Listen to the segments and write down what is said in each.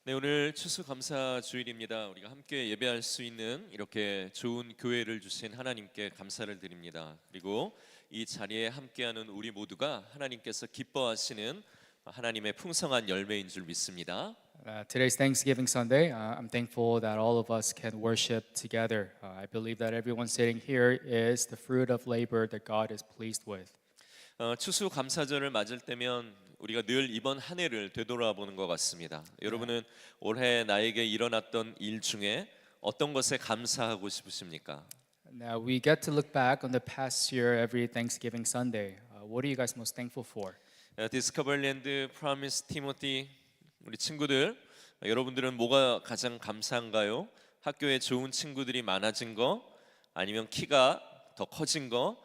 네, 오늘 추수감사 주일입니다. 우리가 함께 예배할 수 있는 이렇게 좋은 교회를 주신 하나님께 감사를 드립니다. 그리고 이 자리에 함께하는 우리 모두가 하나님께서 기뻐하시는 하나님의 풍성한 열매인 줄 믿습니다. Today's Thanksgiving Sunday. I'm thankful that all of us can worship together. I believe that everyone sitting here is the fruit of labor that God is pleased with. 추수감사절을 맞을 때면 우리가 늘 이번 한 해를 되돌아보는 것 같습니다. 여러분은 올해 나에게 일어났던 일 중에 어떤 것에 감사하고 싶으십니까? Now we get to look back on the past year every Thanksgiving Sunday. What are you guys most thankful for? 디스커버랜드 프라미스 티모티 우리 친구들, 여러분들은 뭐가 가장 감사한가요? 학교에 좋은 친구들이 많아진 거, 아니면 키가 더 커진 거,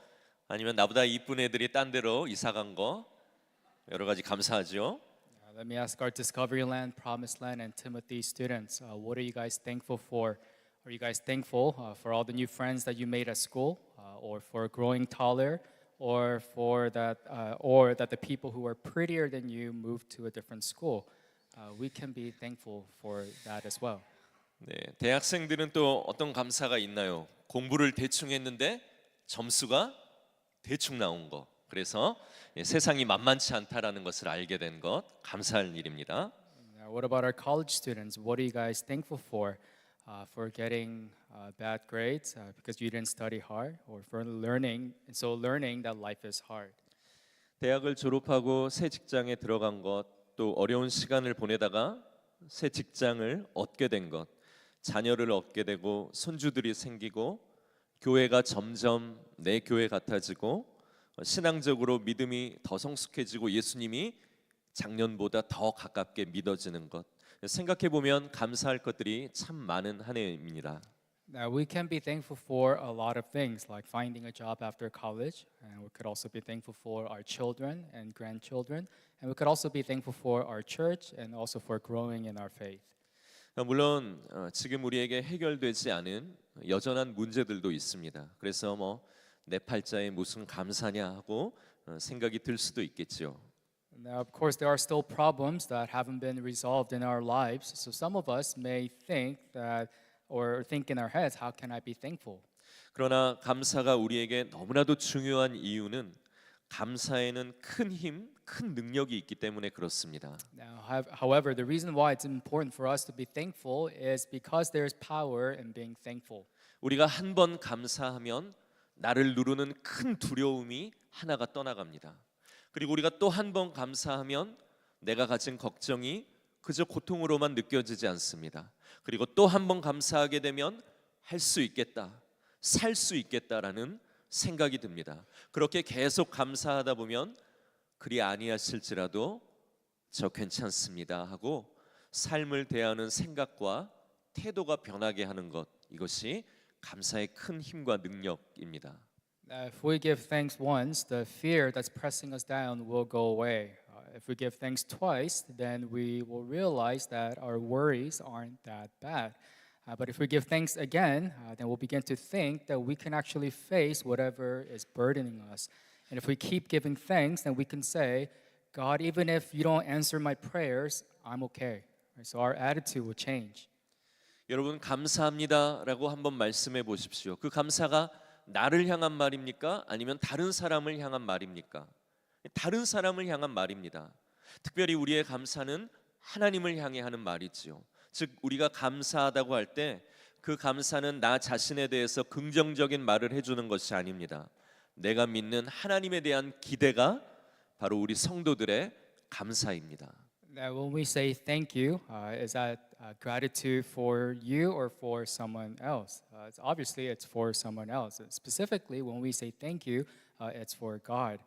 아니면 나보다 이쁜 애들이 딴 데로 이사 간 거, 여러 가지 감사하죠. Let me ask our Discovery Land, Promised Land, and Timothy students. What are you guys thankful for? Are you guys thankful for all the new friends that you made at school, or for growing taller, or that the people who are prettier than you moved to a different school? We can be thankful for that as well. 네, 대학생들은 또 어떤 감사가 있나요? 공부를 대충 했는데 점수가 대충 나온 거. 그래서 세상이 만만치 않다라는 것을 알게 된 것, 감사할 일입니다. What about our college students? What are you guys thankful for getting bad grades because you didn't study hard, or for learning that life is hard? 대학을 졸업하고 새 직장에 들어간 것, 또 어려운 시간을 보내다가 새 직장을 얻게 된 것, 자녀를 얻게 되고 손주들이 생기고 교회가 점점 내 교회 같아지고 신앙적으로 믿음이 더 성숙해지고 예수님이 작년보다 더 가깝게 믿어지는 것, 생각해 보면 감사할 것들이 참 많은 한 해입니다. Now we can be thankful for a lot of things, like finding a job after college, and we could also be thankful for our children and grandchildren, and we could also be thankful for our church and also for growing in our faith. 물론 지금 우리에게 해결되지 않은 여전한 문제들도 있습니다. 그래서 내 팔자에 무슨 감사냐 하고 생각이 들 수도 있겠죠. Now, of course, there are still problems that haven't been resolved in our lives. So some of us may think in our heads, how can I be thankful? 그러나 감사가 우리에게 너무나도 중요한 이유는 감사에는 큰 힘, 큰 능력이 있기 때문에 그렇습니다. Now, however, the reason why it's important for us to be thankful is because there is power in being thankful. 우리가 한 번 감사하면 나를 누르는 큰 두려움이 하나가 떠나갑니다. 그리고 우리가 또 한 번 감사하면 내가 가진 걱정이 그저 고통으로만 느껴지지 않습니다. 그리고 또 한 번 감사하게 되면 할 수 있겠다, 살 수 있겠다라는 생각이 듭니다. 그렇게 계속 감사하다 보면 그리 아니하실지라도 저 괜찮습니다 하고 삶을 대하는 생각과 태도가 변하게 하는 것, 이것이 감사의 큰 힘과 능력입니다. If we give thanks once, the fear that's pressing us down will go away. If we give thanks twice, then we will realize that our worries aren't that bad. But if we give thanks again, then we'll begin to think that we can actually face whatever is burdening us. And if we keep giving thanks, then we can say, God, even if you don't answer my prayers, I'm okay. So our attitude will change. 여러분, 감사합니다라고 한번 말씀해 보십시오. 그 감사가 나를 향한 말입니까? 아니면 다른 사람을 향한 말입니까? 다른 사람을 향한 말입니다. 특별히 우리의 감사는 하나님을 향해 하는 말이지요. 즉 우리가 감사하다고 할 때 그 감사는 나 자신에 대해서 긍정적인 말을 해주는 것이 아닙니다. 내가 믿는 하나님에 대한 기대가 바로 우리 성도들의 감사입니다. Now, when we say thank you, is that gratitude for you or for someone else? Obviously, it's for someone else. Specifically, when we say thank you, it's for God.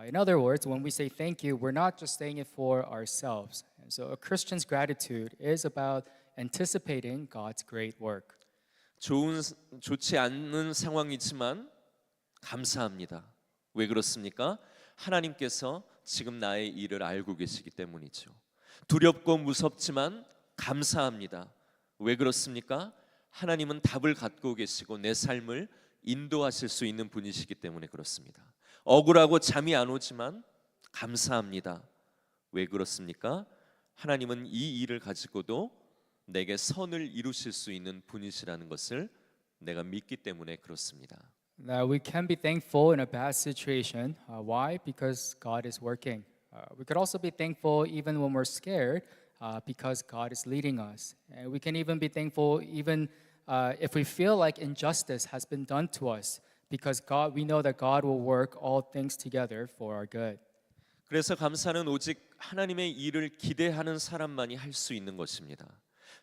In other words, when we say thank you, we're not just saying it for ourselves. And so a Christian's gratitude is about anticipating God's great work. 좋지 않는 상황이지만 감사합니다. 왜 그렇습니까? 하나님께서 지금 나의 일을 알고 계시기 때문이죠. 두렵고 무섭지만 감사합니다. 왜 그렇습니까? 하나님은 답을 갖고 계시고 내 삶을 인도하실 수 있는 분이시기 때문에 그렇습니다. 억울하고 잠이 안 오지만 감사합니다. 왜 그렇습니까? 하나님은 이 일을 가지고도 내게 선을 이루실 수 있는 분이시라는 것을 내가 믿기 때문에 그렇습니다. Now we can be thankful in a bad situation. Why? Because God is working. We could also be thankful even when we're scared, because God is leading us. And we can even be thankful even if we feel like injustice has been done to us, because God, we know that God will work all things together for our good. 그래서 감사는 오직 하나님의 일을 기대하는 사람만이 할 수 있는 것입니다.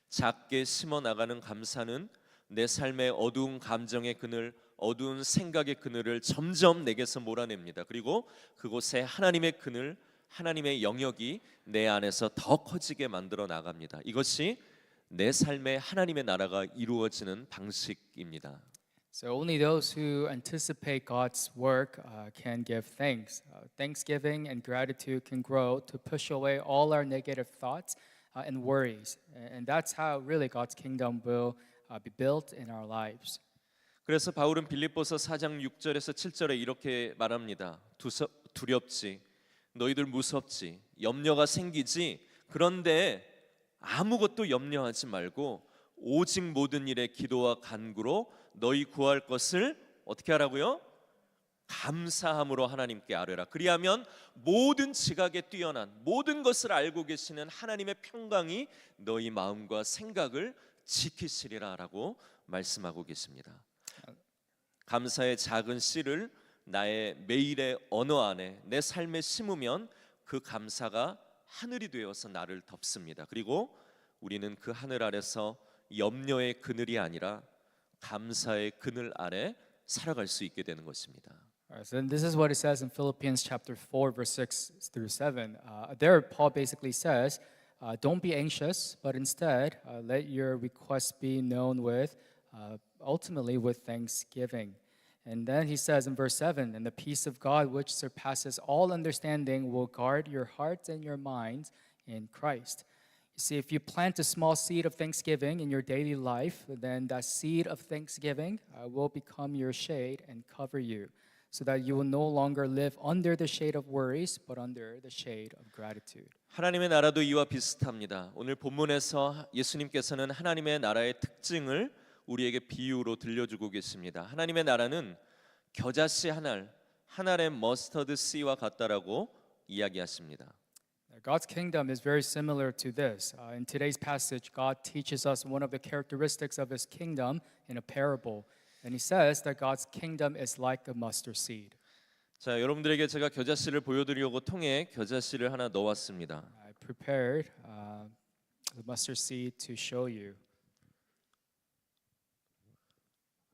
작게 심어 나가는 감사는 내 삶의 어두운 감정의 그늘, 어두운 생각의 그늘을 점점 내게서 몰아냅니다. 그리고 그곳에 하나님의 그늘, 하나님의 영역이 내 안에서 더 커지게 만들어 나갑니다. 이것이 내 삶의 하나님의 나라가 이루어지는 방식입니다. So only those who anticipate God's work can give thanks. Thanksgiving and gratitude can grow to push away all our negative thoughts and worries. And that's how really God's kingdom will be built in our lives. 그래서 바울은 빌립보서 4장 6절에서 7절에 이렇게 말합니다. 두렵지, 너희들 무섭지, 염려가 생기지. 그런데 아무것도 염려하지 말고 오직 모든 일에 기도와 간구로 너희 구할 것을 어떻게 하라고요? 감사함으로 하나님께 아뢰라. 그리하면 모든 지각에 뛰어난 모든 것을 알고 계시는 하나님의 평강이 너희 마음과 생각을 지키시리라라고 말씀하고 계십니다. 감사의 작은 씨를 나의 매일의 언어 안에 내 삶에 심으면 그 감사가 하늘이 되어서 나를 덮습니다. 그리고 우리는 그 하늘 아래서 염려의 그늘이 아니라 감사의 그늘 아래 살아갈 수 있게 되는 것입니다. So then this is what it says in Philippians chapter 4, verse 6 through 7. There, Paul basically says, don't be anxious, but instead let your requests be known with, ultimately with thanksgiving. And then he says in verse 7, and the peace of God, which surpasses all understanding, will guard your hearts and your minds in Christ. You see, if you plant a small seed of thanksgiving in your daily life, then that seed of thanksgiving will become your shade and cover you, so that you will no longer live under the shade of worries, but under the shade of gratitude. 하나님의 나라도 이와 비슷합니다. 오늘 본문에서 예수님께서는 하나님의 나라의 특징을 우리에게 비유로 들려주고 계십니다. 하나님의 나라는 겨자씨 한 알의 머스터드 씨와 같다라고 이야기하십니다. God's kingdom is very similar to this. In today's passage, God teaches us one of the characteristics of His kingdom in a parable. And He says that God's kingdom is like a mustard seed. 자, 여러분들에게 제가 겨자씨를 보여드리려고 통에 겨자씨를 하나 넣어왔습니다. I prepared the mustard seed to show you.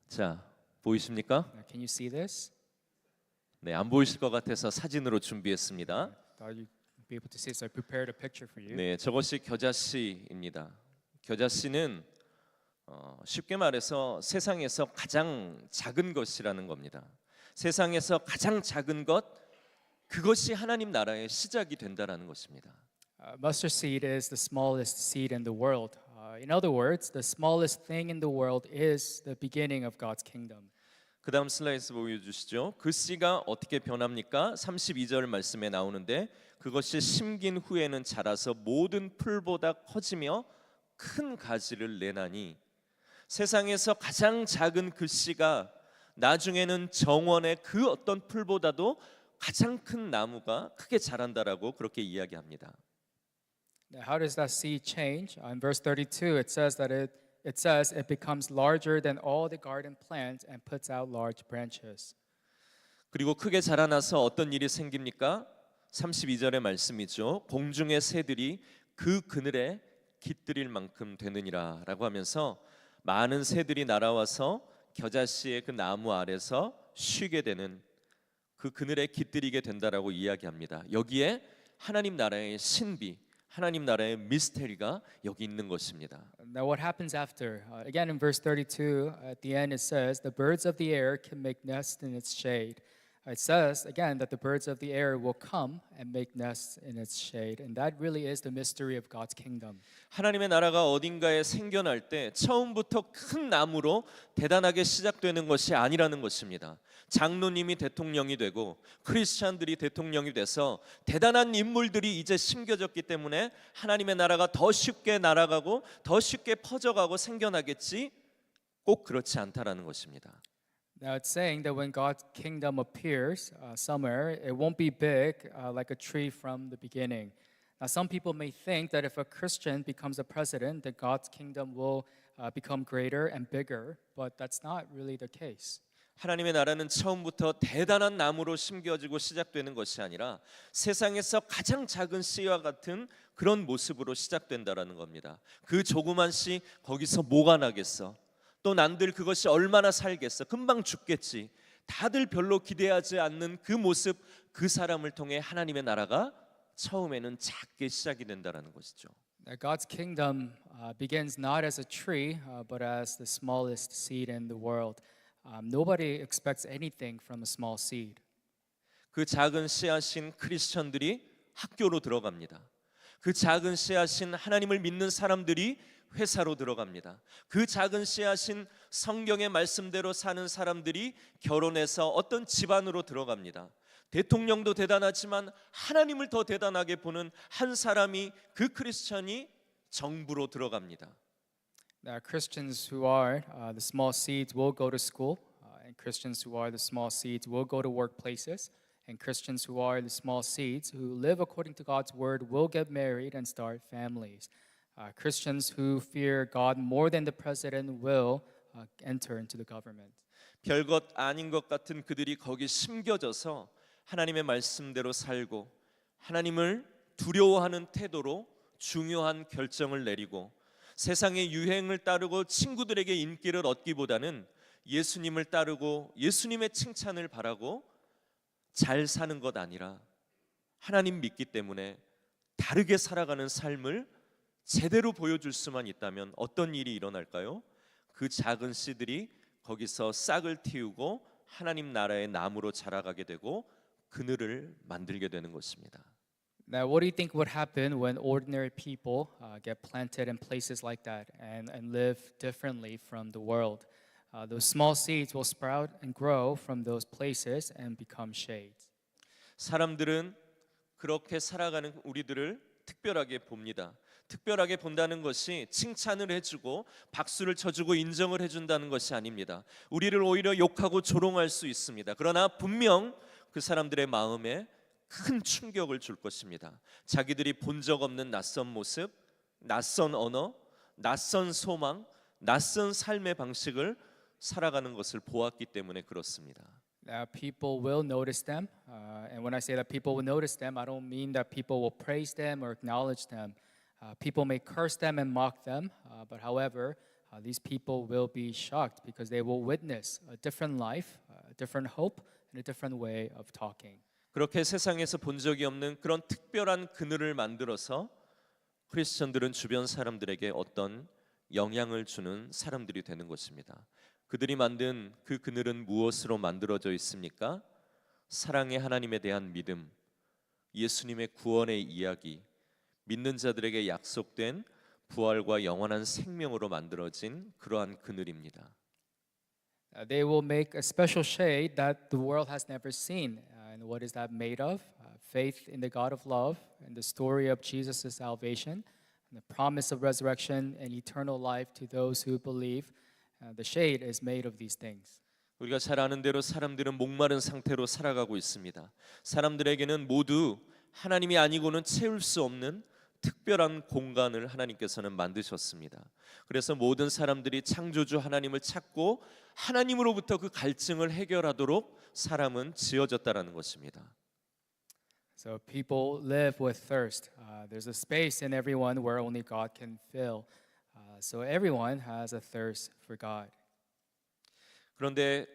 자, 보이십니까? Can you see this? 네, 안 보이실 것 같아서 사진으로 준비했습니다. Thought you'd be able to see, so I prepared a picture for you. 네, 저것이 겨자씨입니다. 겨자씨는 쉽게 말해서 세상에서 가장 작은 것이라는 겁니다. 세상에서 가장 작은 것, 그것이 하나님 나라의 시작이 된다라는 것입니다. Mustard seed is the smallest seed in the world. In other words, the smallest thing in the world is the beginning of God's kingdom. 그 다음 슬라이드 보여주시죠. 그 씨가 어떻게 변합니까? 32절 말씀에 나오는데 그것이 심긴 후에는 자라서 모든 풀보다 커지며 큰 가지를 내나니 세상에서 가장 작은 그 씨가 나중에는 정원의 그 어떤 풀보다도 가장 큰 나무가 크게 자란다라고 그렇게 이야기합니다. Now, how does that seed change? In verse 32, it says that it becomes larger than all the garden plants and puts out large branches. 그리고 크게 자라나서 어떤 일이 생깁니까? 32절의 말씀이죠. 공중의 새들이 그 그늘에 깃들일 만큼 되느니라라고 하면서 많은 새들이 날아와서 겨자씨의 그 나무 아래서 쉬게 되는 그 그늘에 깃들이게 된다라고 이야기합니다. 여기에 하나님 나라의 신비, 하나님 나라의 미스테리가 여기 있는 것입니다. Now what happens after? Again in verse 32, at the end it says, the birds of the air can make nests in its shade. It says again that the birds of the air will come and make nests in its shade, and that really is the mystery of God's kingdom. 하나님의 나라가 어딘가에 생겨날 때 처음부터 큰 나무로 대단하게 시작되는 것이 아니라는 것입니다. 장로님이 대통령이 되고 크리스찬들이 대통령이 돼서 대단한 인물들이 이제 심겨졌기 때문에 하나님의 나라가 더 쉽게 날아가고 더 쉽게 퍼져가고 생겨나겠지, 꼭 그렇지 않다라는 것입니다. Now it's saying that when God's kingdom appears somewhere, it won't be big like a tree from the beginning. Now, some people may think that if a Christian becomes a president, that God's kingdom will become greater and bigger, but that's not really the case. 하나님의 나라는 처음부터 대단한 나무로 심겨지고 시작되는 것이 아니라 세상에서 가장 작은 씨와 같은 그런 모습으로 시작된다라는 겁니다. 그 조그만 씨 거기서 뭐가 나겠어? 또 난들 그것이 얼마나 살겠어? 금방 죽겠지. 다들 별로 기대하지 않는 그 모습, 그 사람을 통해 하나님의 나라가 처음에는 작게 시작이 된다라는 것이죠. That God's kingdom begins not as a tree, but as the smallest seed in the world. Nobody expects anything from a small seed. 그 작은 씨앗인 크리스천들이 학교로 들어갑니다. 그 작은 씨앗인 하나님을 믿는 사람들이 회사로 들어갑니다. 그 작은 씨앗인 성경의 말씀대로 사는 사람들이 결혼해서 어떤 집안으로 들어갑니다. 대통령도 대단하지만 하나님을 더 대단하게 보는 한 사람이, 그 크리스천이 정부로 들어갑니다. Christians who are the small seeds will go to school, and Christians who are the small seeds will go to workplaces, and Christians who are the small seeds who live according to God's word will get married and start families. Christians who fear God more than the president will enter into the government. 별것 아닌 것 같은 그들이 거기 심겨져서 하나님의 말씀대로 살고 하나님을 두려워하는 태도로 중요한 결정을 내리고 세상의 유행을 따르고 친구들에게 인기를 얻기보다는 예수님을 따르고 예수님의 칭찬을 바라고 잘 사는 것 아니라 하나님 믿기 때문에 다르게 살아가는 삶을 제대로 보여줄 수만 있다면 어떤 일이 일어날까요? 그 작은 씨들이 거기서 싹을 틔우고 하나님 나라의 나무로 자라가게 되고 그늘을 만들게 되는 것입니다. Now, what do you think would happen when ordinary people get planted in places like that and live differently from the world? Those small seeds will sprout and grow from those places and become shades. 사람들은 그렇게 살아가는 우리들을 특별하게 봅니다. 특별하게 본다는 것이 칭찬을 해주고 박수를 쳐주고 인정을 해준다는 것이 아닙니다. 우리를 오히려 욕하고 조롱할 수 있습니다. 그러나 분명 그 사람들의 마음에 큰 충격을 줄 것입니다. 자기들이 본 적 없는 낯선 모습, 낯선 언어, 낯선 소망, 낯선 삶의 방식을 살아가는 것을 보았기 때문에 그렇습니다. People will notice them, and when I say that people will notice them, I don't mean that people will praise them or acknowledge them. People may curse them and mock them, but however, these people will be shocked because they will witness a different life, a different hope, and a different way of talking. 그렇게 세상에서 본 적이 없는 그런 특별한 그늘을 만들어서 크리스천들은 주변 사람들에게 어떤 영향을 주는 사람들이 되는 것입니다. 그들이 만든 그 그늘은 무엇으로 만들어져 있습니까? 사랑의 하나님에 대한 믿음, 예수님의 구원의 이야기, 믿는 자들에게 약속된 부활과 영원한 생명으로 만들어진 그러한 그늘입니다. They will make a special shade that the world has never seen. And what is that made of? Faith in the God of love and the story of Jesus' salvation, and the promise of resurrection and eternal life to those who believe. The shade is made of these things. 우리가 잘 아는 대로 사람들은 목마른 상태로 살아가고 있습니다. 사람들에게는 모두 하나님이 아니고는 채울 수 없는 특별한 공간을 하나님께서는 만드셨습니다. 그래서 모든 사람들이 창조주 하나님을 찾고 하나님으로부터 그 갈증을 해결하도록 사람은 지어졌다라는 것입니다. So people live with thirst. There's a space in everyone where only God can fill. So everyone has a thirst for God. 그런데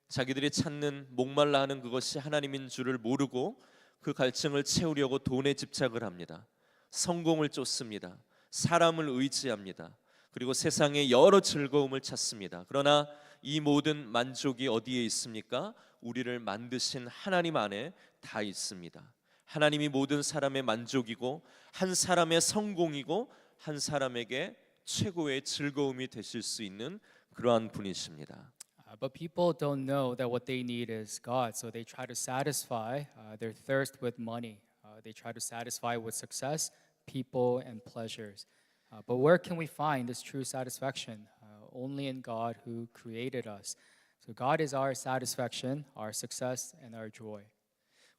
자기들이 찾는 목말라 하는 그것이 하나님인 줄을 모르고 그 갈증을 채우려고 돈에 집착을 합니다. 성공을 쫓습니다. 사람을 의지합니다. 그리고 세상의 여러 즐거움을 찾습니다. 그러나 이 모든 만족이 어디에 있습니까? 우리를 만드신 하나님 안에 다 있습니다. 하나님이 모든 사람의 만족이고 한 사람의 성공이고 한 사람에게 최고의 즐거움이 되실 수 있는 그러한 분이십니다. But people don't know that what they need is God, so they try to satisfy their thirst with money. They try to satisfy with success, people, and pleasures. But where can we find this true satisfaction? Only in God who created us. So God is our satisfaction, our success, and our joy.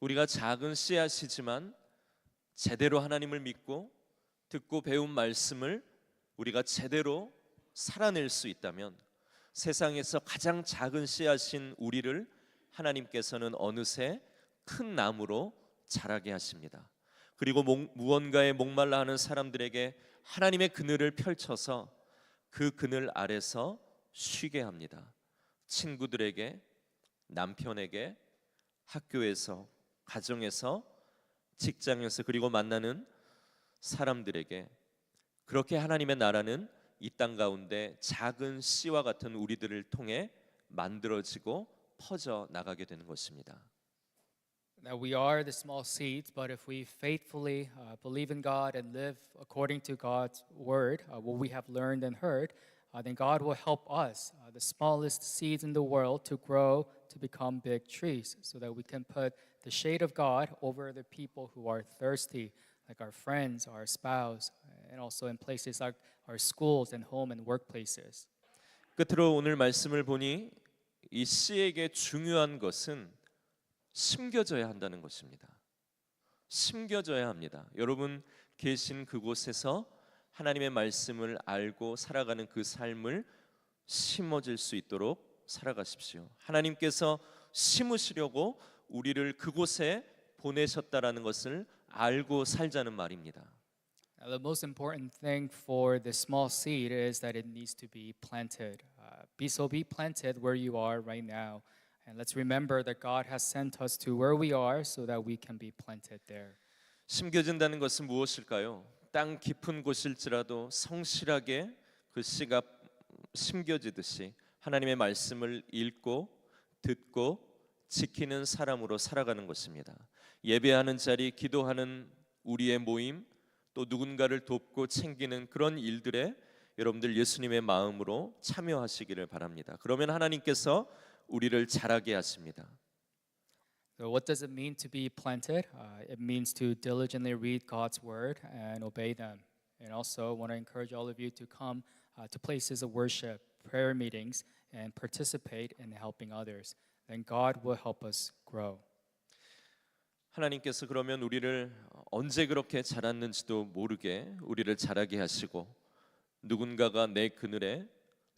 우리가 작은 씨앗이지만 제대로 하나님을 믿고 듣고 배운 말씀을 우리가 제대로 살아낼 수 있다면 세상에서 가장 작은 씨앗인 우리를 하나님께서는 어느새 큰 나무로 자라게 하십니다. 그리고 무언가에 목말라 하는 사람들에게 하나님의 그늘을 펼쳐서 그 그늘 아래서 쉬게 합니다. 친구들에게, 남편에게, 학교에서, 가정에서, 직장에서 그리고 만나는 사람들에게 그렇게 하나님의 나라는 이 땅 가운데 작은 씨와 같은 우리들을 통해 만들어지고 퍼져 나가게 되는 것입니다. That we are the small seeds, but if we faithfully believe in God and live according to God's word, what we have learned and heard, then God will help us, the smallest seeds in the world, to grow to become big trees so that we can put the shade of God over the people who are thirsty, like our friends, our spouse, and also in places like our schools and home and workplaces. 끝으로 오늘 말씀을 보니 이 씨에게 중요한 것은 심겨져야 한다는 것입니다. 심겨져야 합니다. 여러분 계신 그곳에서 하나님의 말씀을 알고 살아가는 그 삶을 심어질 수 있도록 살아가십시오. 하나님께서 심으시려고 우리를 그곳에 보내셨다라는 것을 알고 살자는 말입니다. Now, the most important thing for the small seed is that it needs to be planted. Be planted where you are right now. And let's remember that God has sent us to where we are so that we can be planted there. 심겨진다는 것은 무엇일까요? 땅 깊은 곳일지라도 성실하게 그 씨가 심겨지듯이 하나님의 말씀을 읽고 듣고 지키는 사람으로 살아가는 것입니다. 예배하는 자리, 기도하는 우리의 모임, 또 누군가를 돕고 챙기는 그런 일들에 여러분들 예수님의 마음으로 참여하시기를 바랍니다. 그러면 하나님께서 우리를 자라게 하십니다. So what does it mean to be planted? It means to diligently read God's word and obey them. And also want to encourage all of you to come to places of worship, prayer meetings, and participate in helping others. Then God will help us grow. 하나님께서 그러면 우리를 언제 그렇게 자랐는지도 모르게 우리를 자라게 하시고 누군가가 내 그늘에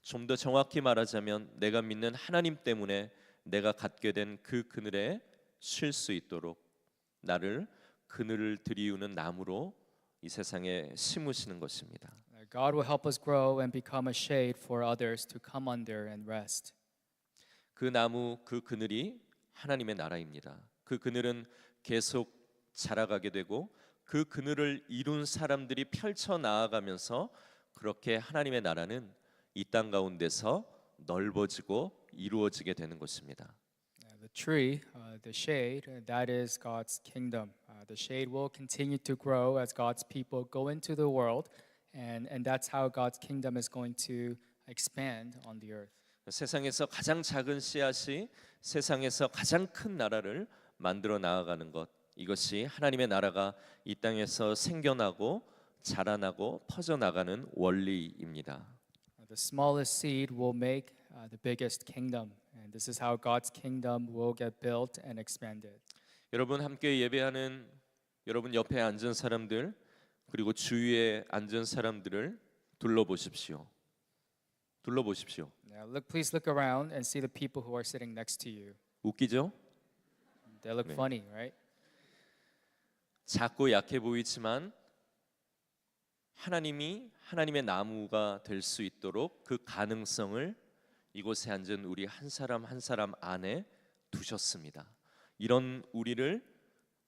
좀 더 정확히 말하자면 내가 믿는 하나님 때문에 내가 갖게 된 그 그늘에 쉴 수 있도록 나를 그늘을 들이우는 나무로 이 세상에 심으시는 것입니다. God will help us grow and become a shade for others to come under and rest. 그 나무, 그 그늘이 하나님의 나라입니다. 그 그늘은 계속 자라가게 되고 그 그늘을 이룬 사람들이 펼쳐 나아가면서 그렇게 하나님의 나라는 이 땅 가운데서 넓어지고 이루어지게 되는 것입니다. The tree, the shade, that is God's kingdom. The shade will continue to grow as God's people go into the world, and that's how God's kingdom is going to expand on the earth. 세상에서 가장 작은 씨앗이 세상에서 가장 큰 나라를 만들어 나아가는 것, 이것이 하나님의 나라가 이 땅에서 생겨나고 자라나고 퍼져나가는 원리입니다. The smallest seed will make the biggest kingdom, and this is how God's kingdom will get built and expanded. 여러분 함께 예배하는 여러분 옆에 앉은 사람들 그리고 주위에 앉은 사람들을 둘러보십시오. 둘러보십시오. Now, please look around and see the people who are sitting next to you. 웃기죠? They look 네. funny, right? 작고 약해 보이지만 하나님이 하나님의 나무가 될 수 있도록 그 가능성을 이곳에 앉은 우리 한 사람 한 사람 안에 두셨습니다. 이런 우리를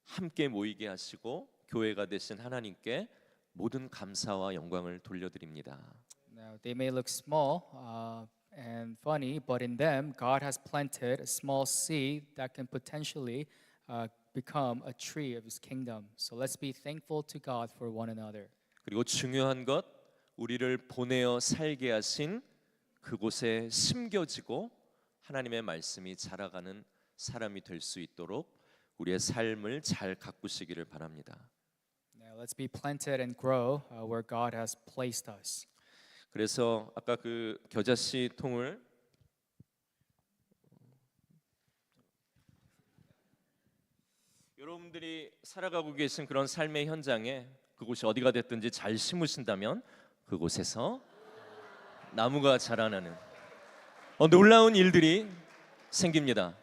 함께 모이게 하시고 교회가 되신 하나님께 모든 감사와 영광을 돌려드립니다. Now, they may look small, and funny, but in them, God has planted a small seed that can potentially become a tree of His kingdom. So let's be thankful to God for one another. 그리고 중요한 것, 우리를 보내어 살게 하신 그곳에 심겨지고 하나님의 말씀이 자라가는 사람이 될 수 있도록 우리의 삶을 잘 가꾸시기를 바랍니다. Now let's be planted and grow where God has placed us. 그래서 아까 그 겨자씨 통을 여러분들이 살아가고 계신 그런 삶의 현장에 그곳이 어디가 됐든지 잘 심으신다면 그곳에서 나무가 자라나는 놀라운 일들이 생깁니다.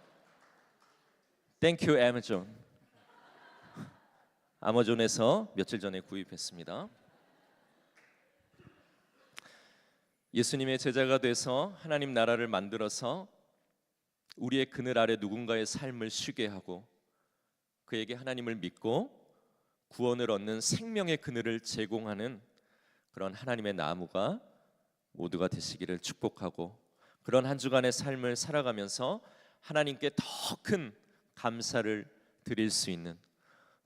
Thank you, Amazon. 아마존에서 며칠 전에 구입했습니다. 예수님의 제자가 돼서 하나님 나라를 만들어서 우리의 그늘 아래 누군가의 삶을 쉬게 하고 그에게 하나님을 믿고 구원을 얻는 생명의 그늘을 제공하는 그런 하나님의 나무가 모두가 되시기를 축복하고 그런 한 주간의 삶을 살아가면서 하나님께 더 큰 감사를 드릴 수 있는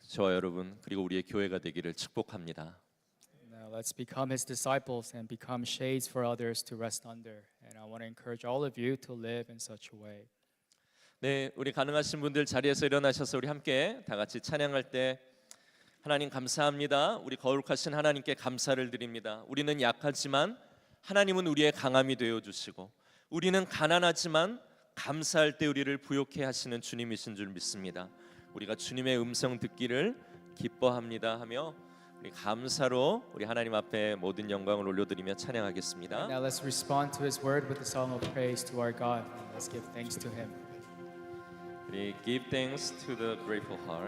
저와 여러분 그리고 우리의 교회가 되기를 축복합니다. Now let's become His disciples and become shades for others to rest under. And I want to encourage all of you to live in such a way. 네, 우리 가능하신 분들 자리에서 일어나셔서 우리 함께 다 같이 찬양할 때 하나님 감사합니다. 우리 거룩하신 하나님께 감사를 드립니다. 우리는 약하지만 하나님은 우리의 강함이 되어 주시고 우리는 가난하지만 감사할 때 우리를 부욕해 하시는 주님이신 줄 믿습니다. 우리가 주님의 음성 듣기를 기뻐합니다 하며 우리 감사로 우리 하나님 앞에 모든 영광을 올려드리며 찬양하겠습니다. Now let's respond to His word with a song of praise to our God. Let's give thanks to Him. 우리 give thanks to the grateful heart.